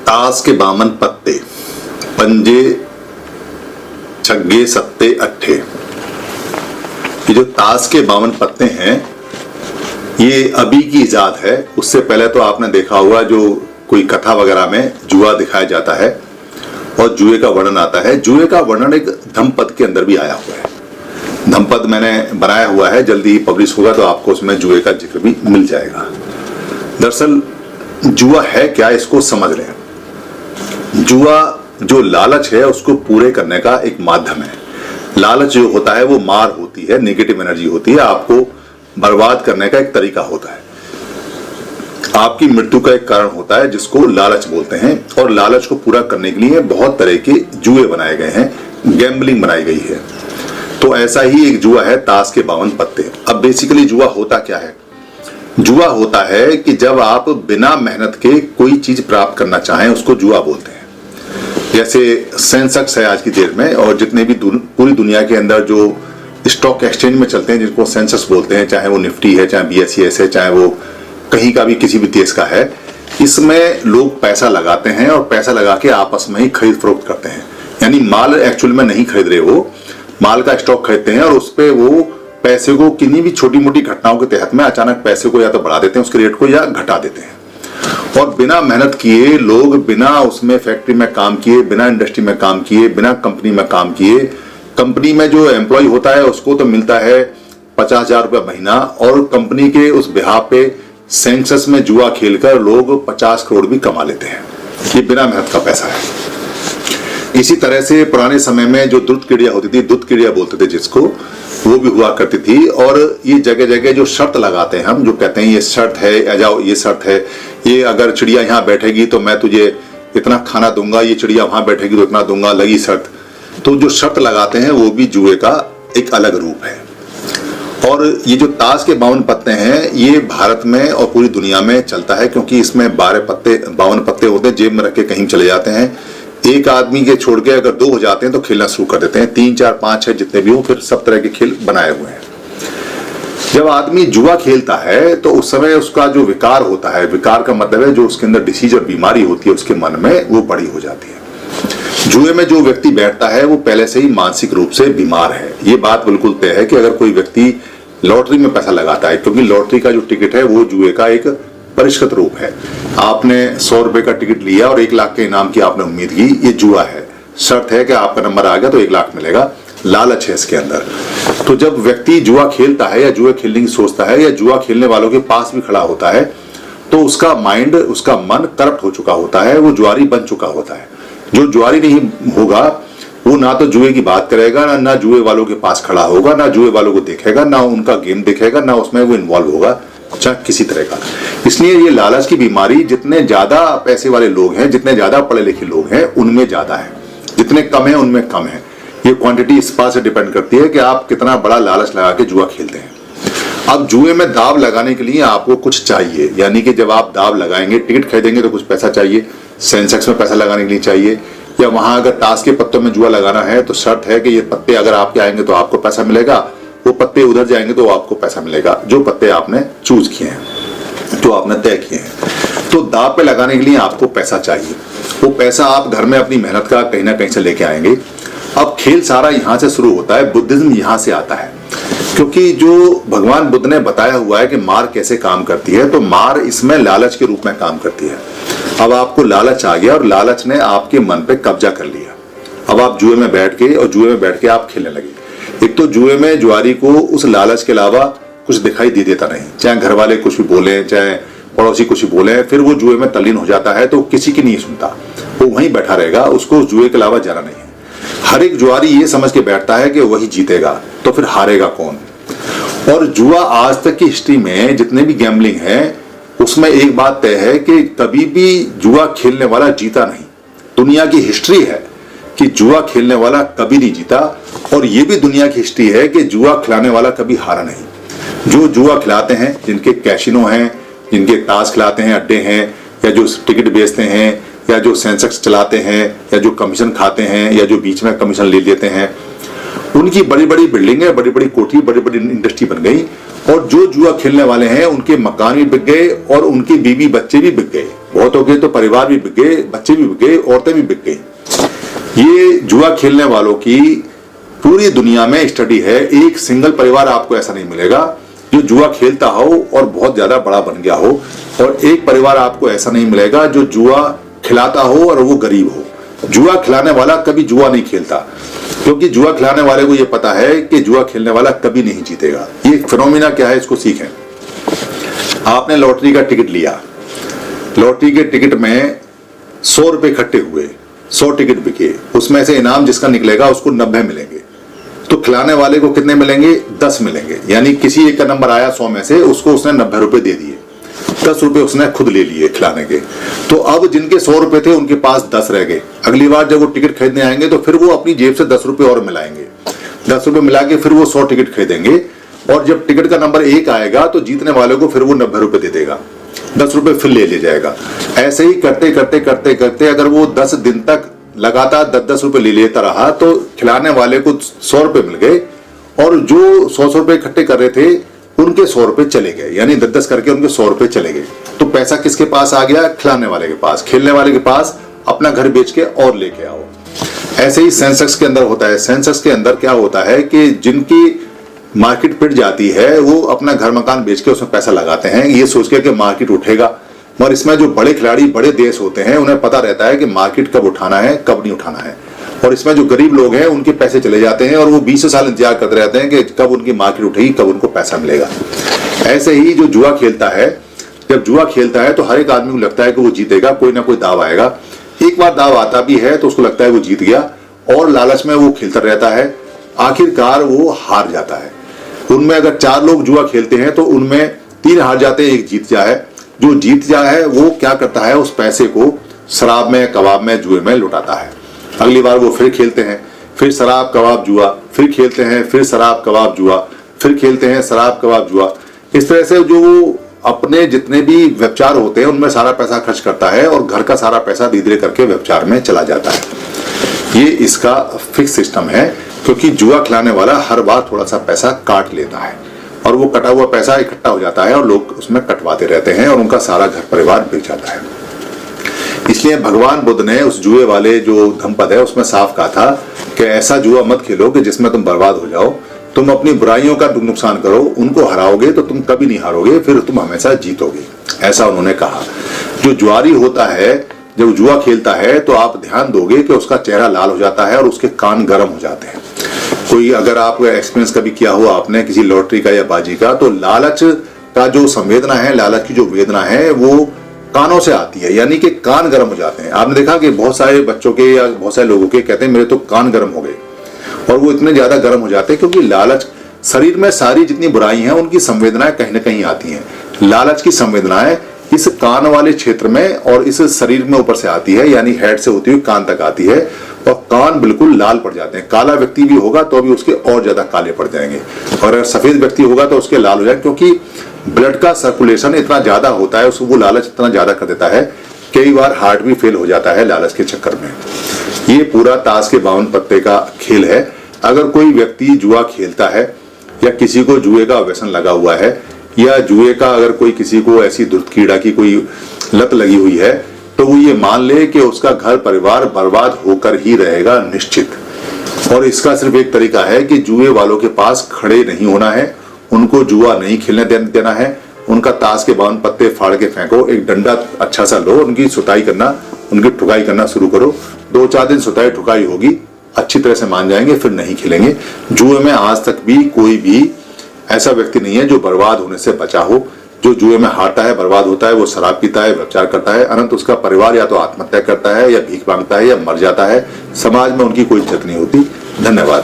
ताश के 52 पत्ते, पंजे छग्गे सत्ते अट्ठे। ये जो ताश के 52 पत्ते हैं ये अभी की इजाद है। उससे पहले तो आपने देखा होगा जो कोई कथा वगैरह में जुआ दिखाया जाता है और जुए का वर्णन आता है। जुए का वर्णन एक धम्मपद के अंदर भी आया हुआ है। धम्मपद मैंने बनाया हुआ है, जल्दी ही पब्लिश होगा तो आपको उसमें जुए का जिक्र भी मिल जाएगा। दरअसल जुआ है क्या, इसको समझ लें। जुआ जो लालच है उसको पूरे करने का एक माध्यम है। लालच जो होता है वो मार होती है, नेगेटिव एनर्जी होती है, आपको बर्बाद करने का एक तरीका होता है, आपकी मृत्यु का एक कारण होता है जिसको लालच बोलते हैं। और लालच को पूरा करने के लिए बहुत तरह के जुए बनाए गए हैं, गैम्बलिंग बनाई गई है। तो ऐसा ही एक जुआ है ताश के 52 पत्ते। अब बेसिकली जुआ होता क्या है? जुआ होता है कि जब आप बिना मेहनत के कोई चीज प्राप्त करना चाहें उसको जुआ बोलते हैं। जैसे सेंसेक्स है आज की डेट में, और जितने भी पूरी दुनिया के अंदर जो स्टॉक एक्सचेंज में चलते हैं जिनको सेंसेक्स बोलते हैं, चाहे वो निफ्टी है, चाहे BSE है, चाहे वो कहीं का भी किसी भी देश का है, इसमें लोग पैसा लगाते हैं और पैसा लगा के आपस में ही खरीद फरोख्त करते हैं। यानी माल एक्चुअल में नहीं खरीद रहे, वो माल का स्टॉक खरीदते हैं और उस पर वो पैसे को किन्हीं भी छोटी मोटी घटनाओं के तहत में अचानक पैसे को या तो बढ़ा देते हैं उसके रेट को, या घटा देते हैं। और बिना मेहनत किए लोग, बिना उसमें फैक्ट्री में काम किए, बिना इंडस्ट्री में काम किए, बिना कंपनी में काम किए, कंपनी में जो एम्प्लॉय होता है उसको तो मिलता है 50,000 रुपये महीना, और कंपनी के उस बिहार पे सेंसेक्स में जुआ खेलकर लोग 50 करोड़ भी कमा लेते हैं। ये बिना मेहनत का पैसा है। इसी तरह से पुराने समय में जो दुष्ट क्रिया होती थी, दुष्ट क्रिया बोलते थे जिसको, वो भी हुआ करती थी। और ये जगह जगह जो शर्त लगाते हैं हम, जो कहते हैं ये शर्त है, आ जाओ ये शर्त है, ये अगर चिड़िया यहाँ बैठेगी तो मैं तुझे इतना खाना दूंगा, ये चिड़िया वहां बैठेगी तो इतना दूंगा, लगी शर्त। तो जो शर्त लगाते हैं वो भी जुए का एक अलग रूप है। और ये जो ताश के 52 पत्ते हैं ये भारत में और पूरी दुनिया में चलता है, क्योंकि इसमें 52 पत्ते होते हैं, जेब में रख के कहीं चले जाते हैं। एक आदमी के छोड़ के अगर 2 हो जाते हैं तो खेलना शुरू कर देते हैं, 3, 4, 5, 6 जितने भी हो, फिर सब तरह के खेल बनाए हुए हैं। जब आदमी जुआ खेलता है तो उस समय उसका जो विकार होता है, विकार का मतलब है जो उसके अंदर डिसीज और बीमारी होती है उसके मन में, वो बड़ी हो जाती है। जुए में जो व्यक्ति बैठता है वो पहले से ही मानसिक रूप से बीमार है। ये बात बिल्कुल तय है कि अगर कोई व्यक्ति लॉटरी में पैसा लगाता है, क्योंकि लॉटरी का जो टिकट है वो जुए का एक परिष्कृत रूप है। आपने 100 रुपए का टिकट लिया और 1 लाख के इनाम की आपने उम्मीद की, ये जुआ है। शर्त है कि आपका नंबर आ गया तो 1 लाख मिलेगा, लालच है इसके अंदर। तो जब व्यक्ति जुआ खेलता है या जुआ खेलने की सोचता है या जुआ खेलने वालों के पास भी खड़ा होता है तो उसका माइंड, उसका मन करप्ट हो चुका होता है, वो जुआरी बन चुका होता है। जो जुआरी नहीं होगा वो ना तो जुए की बात करेगा, ना जुए वालों के पास खड़ा होगा, ना जुए वालों को देखेगा, ना उनका गेम देखेगा, ना उसमें वो इन्वॉल्व होगा, चाहे किसी तरह का। इसलिए ये लालच की बीमारी जितने ज्यादा पैसे वाले लोग हैं, जितने ज्यादा पढ़े लिखे लोग हैं उनमें ज्यादा है, जितने कम है उनमें कम है। ये क्वांटिटी इस बात से डिपेंड करती है कि आप कितना बड़ा लालच लगा के जुआ खेलते हैं। अब जुए में दाव लगाने के लिए आपको कुछ चाहिए, यानी कि जब आप दाव लगाएंगे, टिकट खरीदेंगे तो कुछ पैसा चाहिए, सेंसेक्स में पैसा लगाने के लिए चाहिए, या वहां अगर ताश के पत्तों में जुआ लगाना है तो शर्त है कि ये पत्ते अगर आपके आएंगे तो आपको पैसा मिलेगा, वो पत्ते उधर जाएंगे तो आपको पैसा मिलेगा, जो पत्ते आपने चूज किए हैं, जो आपने तय किए हैं। तो दाव पे लगाने के लिए आपको पैसा चाहिए। वो पैसा आप घर में अपनी मेहनत का कहीं ना कहीं से लेके आएंगे। अब खेल सारा यहां से शुरू होता है, बुद्धिज्म यहां से आता है, क्योंकि जो भगवान बुद्ध ने बताया हुआ है कि मार कैसे काम करती है, तो मार इसमें लालच के रूप में काम करती है। अब आपको लालच आ गया और लालच ने आपके मन पे कब्जा कर लिया। अब आप जुए में बैठ के आप खेलने लगे। एक तो जुए में जुआरी को उस लालच के अलावा कुछ दिखाई दे देता नहीं, चाहे घर वाले कुछ भी बोले, चाहे पड़ोसी कुछ भी बोले, फिर वो जुए में तल्लीन हो जाता है तो किसी की नहीं सुनता, वो वहीं बैठा रहेगा, उसको जुए के अलावा जाना नहीं है। हर एक जुआरी ये समझ के बैठता है कि वही जीतेगा, तो फिर हारेगा कौन। और जुआ आज तक की हिस्ट्री में जितने भी गैम्बलिंग है उसमें एक बात तय है कि कभी भी जुआ खेलने वाला जीता नहीं। दुनिया की हिस्ट्री है कि जुआ खेलने वाला कभी नहीं जीता, और ये भी दुनिया की हिस्ट्री है कि जुआ खिलाने वाला कभी हारा नहीं। जो जुआ खिलाते हैं, जिनके कैसीनो हैं, जिनके ताश खिलाते हैं, अड्डे हैं, या जो टिकट बेचते हैं, या जो सेंसेक्स चलाते हैं, या जो कमीशन खाते हैं, या जो बीच में कमीशन ले लेते हैं, उनकी बड़ी बड़ी बिल्डिंगें, बड़ी बड़ी कोठी, बड़ी बड़ी इंडस्ट्री बन गई, और जो जुआ खेलने वाले हैं उनके मकान भी बिक गए और उनके बीवी बच्चे भी बिक गए, बहुत हो गए तो परिवार भी बिक गए, बच्चे भी बिक गए, औरतें भी बिक गई। ये जुआ खेलने वालों की पूरी दुनिया में स्टडी है, एक सिंगल परिवार आपको ऐसा नहीं मिलेगा जो जुआ खेलता हो और बहुत ज्यादा बड़ा बन गया हो, और एक परिवार आपको ऐसा नहीं मिलेगा जो जुआ खिलाता हो और वो गरीब हो। जुआ खिलाने वाला कभी जुआ नहीं खेलता, क्योंकि जुआ खिलाने वाले को ये पता है कि जुआ खेलने वाला कभी नहीं जीतेगा। ये फिनोमिना क्या है, इसको सीखें। आपने लॉटरी का टिकट लिया, लॉटरी के टिकट में 100 रुपए इकट्ठे हुए, 100 टिकट बिके, उसमें से इनाम जिसका निकलेगा उसको 90 मिलेंगे, तो खिलाने वाले को कितने मिलेंगे? 10 मिलेंगे। यानी किसी एक का नंबर आया 100 में से, उसको उसने 90 रुपए दे दिए, 10 रुपए उसने खुद ले लिए खिलाने के। तो अब जिनके 100 रुपए थे उनके पास 10 रह गए। अगली बार जब वो टिकट खरीदने आएंगे तो फिर वो अपनी जेब से 10 रुपए और मिलाएंगे, 10 रुपए मिला के फिर वो 100 टिकट खरीदेंगे, और जब टिकट का नंबर 1 आएगा तो जीतने वाले को फिर वो 90 रुपए दे देगा, 10 रुपए फिर ले जाएगा। ऐसे ही करते करते करते करते अगर वो 10 दिन तक लगातार 10-10 रुपए ले लेता रहा तो खिलाने वाले को 100 रुपए मिल गए, और जो 100 रुपए इकट्ठे कर रहे थे उनके 100 रुपए चले गए, यानी 10-10 करके उनके 100 रुपए चले गए। तो पैसा किसके पास आ गया? खिलाने वाले के पास। खेलने वाले के पास अपना घर बेच के और लेके आओ। ऐसे ही सेंसेक्स के अंदर होता है। सेंसेक्स के अंदर क्या होता है कि जिनकी मार्केट पिट जाती है वो अपना घर मकान बेच के उसमें पैसा लगाते हैं, ये सोच के कि मार्केट उठेगा। मगर इसमें जो बड़े खिलाड़ी, बड़े देश होते हैं, उन्हें पता रहता है कि मार्केट कब उठाना है, कब नहीं उठाना है। और इसमें जो गरीब लोग हैं उनके पैसे चले जाते हैं और वो 20 साल इंतजार करते रहते हैं कि कब उनकी मार्केट उठेगी, कब उनको पैसा मिलेगा। ऐसे ही जो जुआ खेलता है, जब जुआ खेलता है तो हर एक आदमी को लगता है कि वो जीतेगा, कोई ना कोई दाव आएगा। एक बार दाव आता भी है तो उसको लगता है वो जीत गया, और लालच में वो खेलता रहता है, आखिरकार वो हार जाता है। उनमें अगर 4 लोग जुआ खेलते हैं तो उनमें 3 हार जाते हैं, 1 जीत जाए। जो जीत जाए वो क्या करता है, उस पैसे को शराब में, कबाब में, जुए में लुटाता है। अगली बार वो फिर खेलते हैं, फिर शराब कबाब जुआ, फिर खेलते हैं, फिर शराब कबाब जुआ, फिर खेलते हैं, शराब कबाब जुआ। इस तरह से जो वो अपने जितने भी व्यभिचार होते हैं उनमें सारा पैसा खर्च करता है और घर का सारा पैसा धीरे धीरे करके व्यभिचार में चला जाता है। ये इसका फिक्स सिस्टम है, क्योंकि जुआ खिलाने वाला हर बार थोड़ा सा पैसा काट लेता है और वो कटा हुआ पैसा इकट्ठा हो जाता है और लोग उसमें कटवाते रहते हैं और उनका सारा घर परिवार बिक जाता है। इसलिए भगवान बुद्ध ने उस जुए वाले जो धम्पद है उसमें साफ कहा था कि ऐसा जुआ मत खेलो कि जिसमें तुम बर्बाद हो जाओ। तुम अपनी बुराइयों का नुकसान करो, उनको हराओगे तो तुम कभी नहीं हारोगे, फिर तुम हमेशा जीतोगे, ऐसा उन्होंने कहा। जो जुआरी होता है, जब जुआ खेलता है तो आप ध्यान दोगे कि उसका चेहरा लाल हो जाता है और उसके कान गर्म हो जाते हैं। कोई अगर आप एक्सपीरियंस कभी किया हो आपने किसी लॉटरी का या बाजी का, तो लालच का जो संवेदना है, लालच की जो वेदना है वो कानों से आती है, यानी कि कान गर्म हो जाते हैं। आपने देखा कि बहुत सारे बच्चों के या बहुत सारे लोगों के कहते हैं मेरे तो कान गर्म हो गए, और वो इतने ज्यादा गर्म हो जाते हैं क्योंकि लालच, शरीर में सारी जितनी बुराई हैं उनकी संवेदनाएं कहीं ना कहीं आती हैं। लालच की संवेदनाएं इस कान वाले क्षेत्र में और इस शरीर में ऊपर से आती है, यानी हेड से होती हुई कान तक आती है, और कान बिल्कुल लाल पड़ जाते हैं। काला व्यक्ति भी होगा तो भी उसके और ज्यादा काले पड़ जाएंगे, और अगर सफेद व्यक्ति होगा तो उसके लाल हो जाएंगे, क्योंकि ब्लड का सर्कुलेशन इतना ज्यादा होता है, उसको वो लालच इतना ज्यादा कर देता है, कई बार हार्ट भी फेल हो जाता है लालच के चक्कर में। ये पूरा ताश के 52 पत्ते का खेल है। अगर कोई व्यक्ति जुआ खेलता है या किसी को जुए का व्यसन लगा हुआ है, या जुए का अगर कोई किसी को ऐसी दुर्कीड़ा की कोई लत लगी हुई है, तो वो ये मान ले कि उसका घर परिवार बर्बाद होकर ही रहेगा निश्चित। और इसका सिर्फ एक तरीका है कि जुए वालों के पास खड़े नहीं होना है, उनको जुआ नहीं खेलने देना है, उनका ताश के 52 पत्ते फाड़ के फेंको, एक डंडा अच्छा सा लो, उनकी सुताई करना, उनकी ठुकाई करना शुरू करो। 2-4 दिन सुताई ठुकाई होगी, अच्छी तरह से मान जाएंगे, फिर नहीं खेलेंगे। जुए में आज तक भी कोई भी ऐसा व्यक्ति नहीं है जो बर्बाद होने से बचा हो। जो जुए में हारता है, बर्बाद होता है, वो शराब पीता है, व्यभिचार करता है, अनंत उसका परिवार या तो आत्महत्या करता है या भीख मांगता है या मर जाता है। समाज में उनकी कोई इज्जत नहीं होती। धन्यवाद।